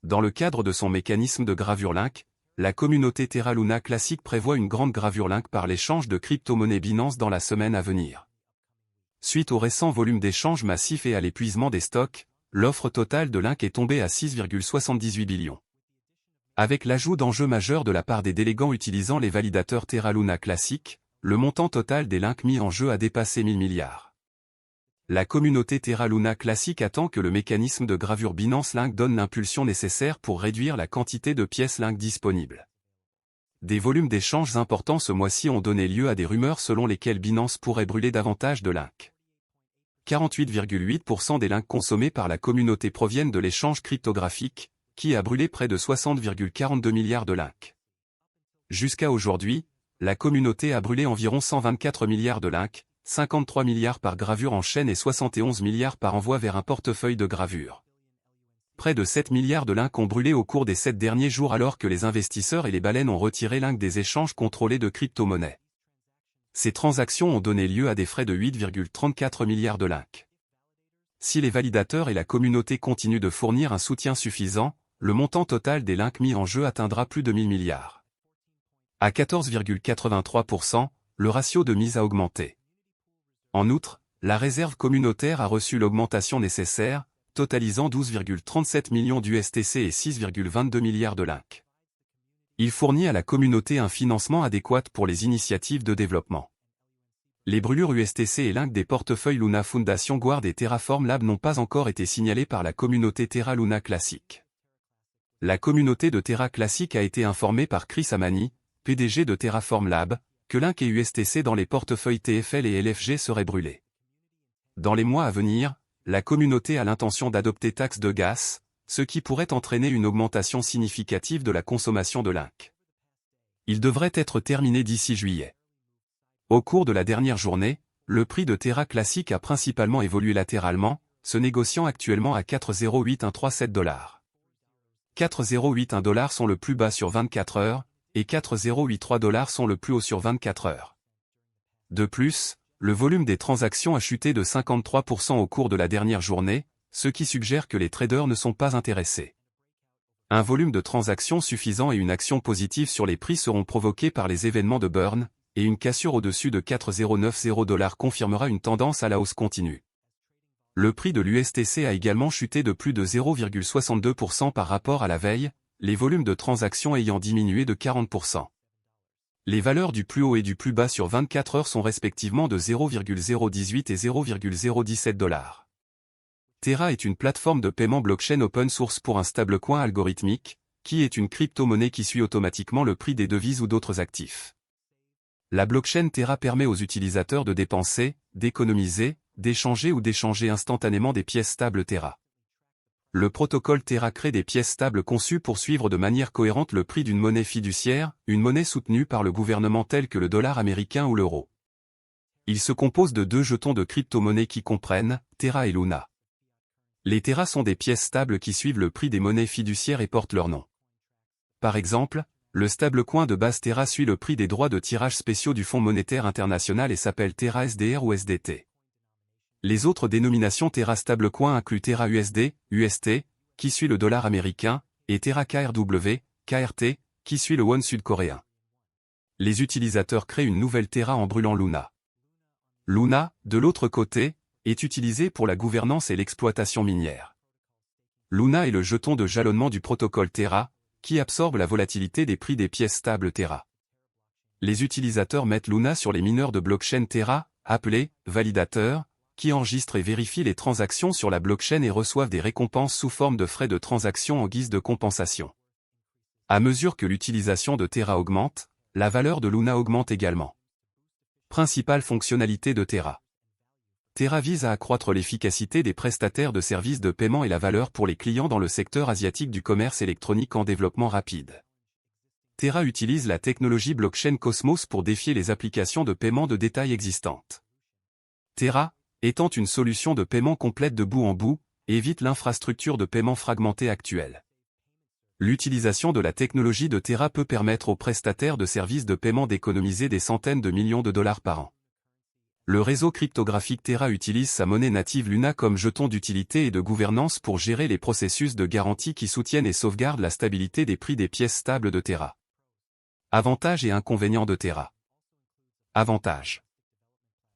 Dans le cadre de son mécanisme de gravure Link, la communauté Terra Luna Classic prévoit une grande gravure Link par l'échange de crypto-monnaies Binance dans la semaine à venir. Suite au récent volume d'échanges massifs et à l'épuisement des stocks, l'offre totale de Link est tombée à 6,78 billions. Avec l'ajout d'enjeux majeurs de la part des délégants utilisant les validateurs Terra Luna Classic, le montant total des Link mis en jeu a dépassé 1000 milliards. La communauté Terra Luna Classic attend que le mécanisme de gravure Binance Link donne l'impulsion nécessaire pour réduire la quantité de pièces Link disponibles. Des volumes d'échanges importants ce mois-ci ont donné lieu à des rumeurs selon lesquelles Binance pourrait brûler davantage de Link. 48,8% des Link consommés par la communauté proviennent de l'échange cryptographique, qui a brûlé près de 60,42 milliards de Link. Jusqu'à aujourd'hui, la communauté a brûlé environ 124 milliards de Link, 53 milliards par gravure en chaîne et 71 milliards par envoi vers un portefeuille de gravure. Près de 7 milliards de Link ont brûlé au cours des 7 derniers jours alors que les investisseurs et les baleines ont retiré Link des échanges contrôlés de crypto-monnaies. Ces transactions ont donné lieu à des frais de 8,34 milliards de Link. Si les validateurs et la communauté continuent de fournir un soutien suffisant, le montant total des Link mis en jeu atteindra plus de 1000 milliards. À 14,83%, le ratio de mise a augmenté. En outre, la réserve communautaire a reçu l'augmentation nécessaire, totalisant 12,37 millions d'USTC et 6,22 milliards de Link. Il fournit à la communauté un financement adéquat pour les initiatives de développement. Les brûlures USTC et Link des portefeuilles Luna Foundation Guard et Terraform Lab n'ont pas encore été signalées par la communauté Terra Luna Classic. La communauté de Terra Classic a été informée par Chris Amani, PDG de Terraform Lab, que Link et USTC dans les portefeuilles TFL et LFG seraient brûlés. Dans les mois à venir, la communauté a l'intention d'adopter taxe de gas, ce qui pourrait entraîner une augmentation significative de la consommation de Link. Il devrait être terminé d'ici juillet. Au cours de la dernière journée, le prix de Terra Classic a principalement évolué latéralement, se négociant actuellement à 4,08137 $. 4,081 $ sont le plus bas sur 24 heures, et 4,083 $ sont le plus haut sur 24 heures. De plus, le volume des transactions a chuté de 53% au cours de la dernière journée, ce qui suggère que les traders ne sont pas intéressés. Un volume de transactions suffisant et une action positive sur les prix seront provoqués par les événements de burn, et une cassure au-dessus de 4,090 $ confirmera une tendance à la hausse continue. Le prix de l'USTC a également chuté de plus de 0,62% par rapport à la veille, les volumes de transactions ayant diminué de 40%. Les valeurs du plus haut et du plus bas sur 24 heures sont respectivement de 0,018 et 0,017 $. Terra est une plateforme de paiement blockchain open source pour un stablecoin algorithmique, qui est une crypto-monnaie qui suit automatiquement le prix des devises ou d'autres actifs. La blockchain Terra permet aux utilisateurs de dépenser, d'économiser, d'échanger ou d'échanger instantanément des pièces stables Terra. Le protocole Terra crée des pièces stables conçues pour suivre de manière cohérente le prix d'une monnaie fiduciaire, une monnaie soutenue par le gouvernement telle que le dollar américain ou l'euro. Il se compose de 2 jetons de crypto-monnaies qui comprennent Terra et Luna. Les Terra sont des pièces stables qui suivent le prix des monnaies fiduciaires et portent leur nom. Par exemple, le stablecoin de base Terra suit le prix des droits de tirage spéciaux du Fonds monétaire international et s'appelle Terra SDR ou SDT. Les autres dénominations Terra stablecoin incluent Terra USD, UST, qui suit le dollar américain, et Terra KRW, KRT, qui suit le won sud-coréen. Les utilisateurs créent une nouvelle Terra en brûlant Luna. Luna, de l'autre côté, est utilisée pour la gouvernance et l'exploitation minière. Luna est le jeton de jalonnement du protocole Terra, qui absorbe la volatilité des prix des pièces stables Terra. Les utilisateurs mettent Luna sur les mineurs de blockchain Terra, appelés validateurs, qui enregistrent et vérifient les transactions sur la blockchain et reçoivent des récompenses sous forme de frais de transaction en guise de compensation. À mesure que l'utilisation de Terra augmente, la valeur de Luna augmente également. Principale fonctionnalité de Terra. Terra vise à accroître l'efficacité des prestataires de services de paiement et la valeur pour les clients dans le secteur asiatique du commerce électronique en développement rapide. Terra utilise la technologie blockchain Cosmos pour défier les applications de paiement de détail existantes. Terra, étant une solution de paiement complète de bout en bout, évite l'infrastructure de paiement fragmentée actuelle. L'utilisation de la technologie de Terra peut permettre aux prestataires de services de paiement d'économiser des centaines de millions de dollars par an. Le réseau cryptographique Terra utilise sa monnaie native Luna comme jeton d'utilité et de gouvernance pour gérer les processus de garantie qui soutiennent et sauvegardent la stabilité des prix des pièces stables de Terra. Avantages et inconvénients de Terra. Avantages.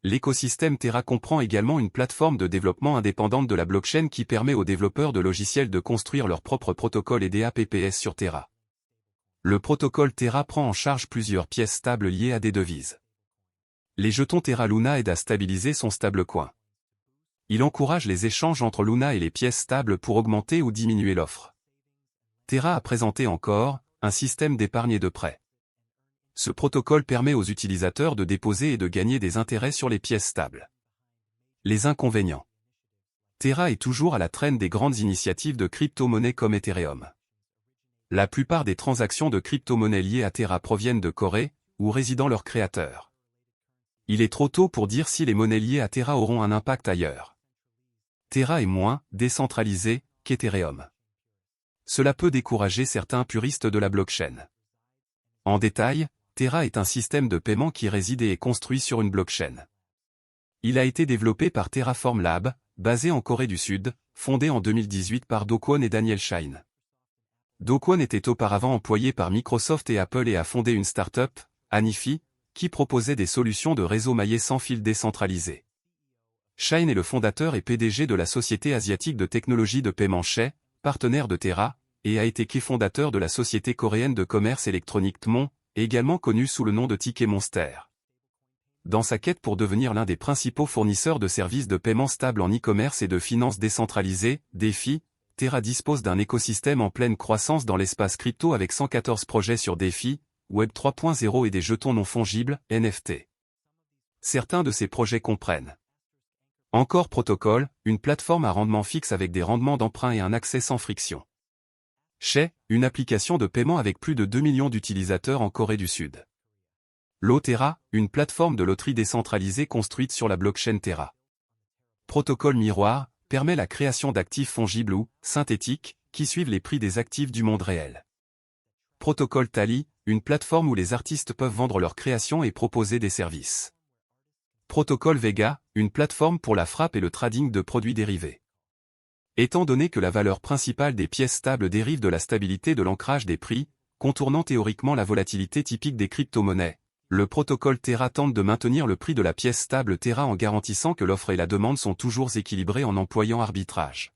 L'écosystème Terra comprend également une plateforme de développement indépendante de la blockchain qui permet aux développeurs de logiciels de construire leur propre protocole et DApps sur Terra. Le protocole Terra prend en charge plusieurs pièces stables liées à des devises. Les jetons Terra Luna aident à stabiliser son stablecoin. Il encourage les échanges entre Luna et les pièces stables pour augmenter ou diminuer l'offre. Terra a présenté encore un système d'épargne et de prêt. Ce protocole permet aux utilisateurs de déposer et de gagner des intérêts sur les pièces stables. Les inconvénients. Terra est toujours à la traîne des grandes initiatives de crypto-monnaies comme Ethereum. La plupart des transactions de crypto-monnaies liées à Terra proviennent de Corée, où résident leurs créateurs. Il est trop tôt pour dire si les monnaies liées à Terra auront un impact ailleurs. Terra est moins décentralisé qu'Ethereum. Cela peut décourager certains puristes de la blockchain. En détail, Terra est un système de paiement qui réside et est construit sur une blockchain. Il a été développé par Terraform Lab, basé en Corée du Sud, fondé en 2018 par Do Kwon et Daniel Shine. Do Kwon était auparavant employé par Microsoft et Apple et a fondé une start-up, Anifi, qui proposait des solutions de réseau maillé sans fil décentralisé. Shine est le fondateur et PDG de la société asiatique de technologie de paiement Shay, partenaire de Terra, et a été cofondateur de la société coréenne de commerce électronique Tmon, également connue sous le nom de Ticket Monster. Dans sa quête pour devenir l'un des principaux fournisseurs de services de paiement stable en e-commerce et de finances décentralisées, DeFi, Terra dispose d'un écosystème en pleine croissance dans l'espace crypto avec 114 projets sur DeFi, Web 3.0 et des jetons non fongibles, NFT. Certains de ces projets comprennent Encore Protocol, une plateforme à rendement fixe avec des rendements d'emprunt et un accès sans friction. Shay, une application de paiement avec plus de 2 millions d'utilisateurs en Corée du Sud. Terra, une plateforme de loterie décentralisée construite sur la blockchain Terra. Protocole Miroir, permet la création d'actifs fongibles ou synthétiques, qui suivent les prix des actifs du monde réel. Protocole Tally, une plateforme où les artistes peuvent vendre leurs créations et proposer des services. Protocole Vega, une plateforme pour la frappe et le trading de produits dérivés. Étant donné que la valeur principale des pièces stables dérive de la stabilité de l'ancrage des prix, contournant théoriquement la volatilité typique des crypto-monnaies, le protocole Terra tente de maintenir le prix de la pièce stable Terra en garantissant que l'offre et la demande sont toujours équilibrées en employant arbitrage.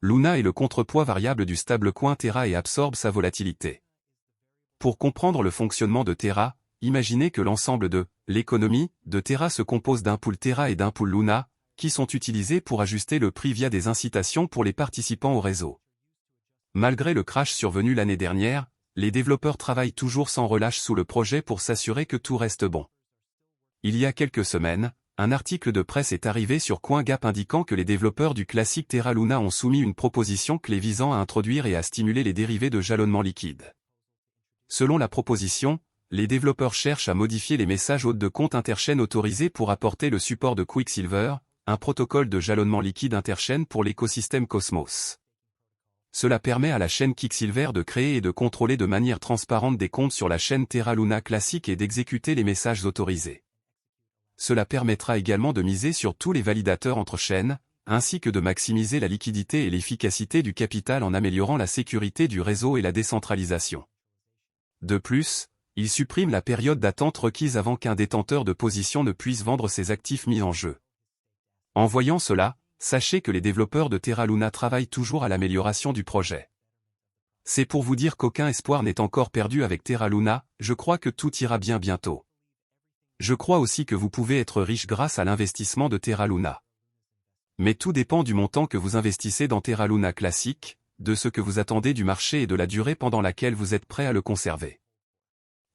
Luna est le contrepoids variable du stablecoin Terra et absorbe sa volatilité. Pour comprendre le fonctionnement de Terra, imaginez que l'ensemble de l'économie de Terra se compose d'un pool Terra et d'un pool Luna, qui sont utilisés pour ajuster le prix via des incitations pour les participants au réseau. Malgré le crash survenu l'année dernière, les développeurs travaillent toujours sans relâche sous le projet pour s'assurer que tout reste bon. Il y a quelques semaines, un article de presse est arrivé sur CoinGap indiquant que les développeurs du classique Terra Luna ont soumis une proposition clé visant à introduire et à stimuler les dérivés de jalonnement liquide. Selon la proposition, les développeurs cherchent à modifier les messages hôtes de compte interchaîne autorisés pour apporter le support de Quicksilver, un protocole de jalonnement liquide interchaîne pour l'écosystème Cosmos. Cela permet à la chaîne Quicksilver de créer et de contrôler de manière transparente des comptes sur la chaîne Terra Luna classique et d'exécuter les messages autorisés. Cela permettra également de miser sur tous les validateurs entre chaînes, ainsi que de maximiser la liquidité et l'efficacité du capital en améliorant la sécurité du réseau et la décentralisation. De plus, il supprime la période d'attente requise avant qu'un détenteur de position ne puisse vendre ses actifs mis en jeu. En voyant cela, sachez que les développeurs de Terra Luna travaillent toujours à l'amélioration du projet. C'est pour vous dire qu'aucun espoir n'est encore perdu avec Terra Luna, je crois que tout ira bien bientôt. Je crois aussi que vous pouvez être riche grâce à l'investissement de Terra Luna. Mais tout dépend du montant que vous investissez dans Terra Luna classique, de ce que vous attendez du marché et de la durée pendant laquelle vous êtes prêt à le conserver.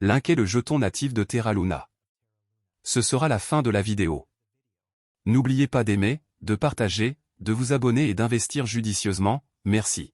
Linkez le jeton natif de Terra Luna. Ce sera la fin de la vidéo. N'oubliez pas d'aimer, de partager, de vous abonner et d'investir judicieusement, merci.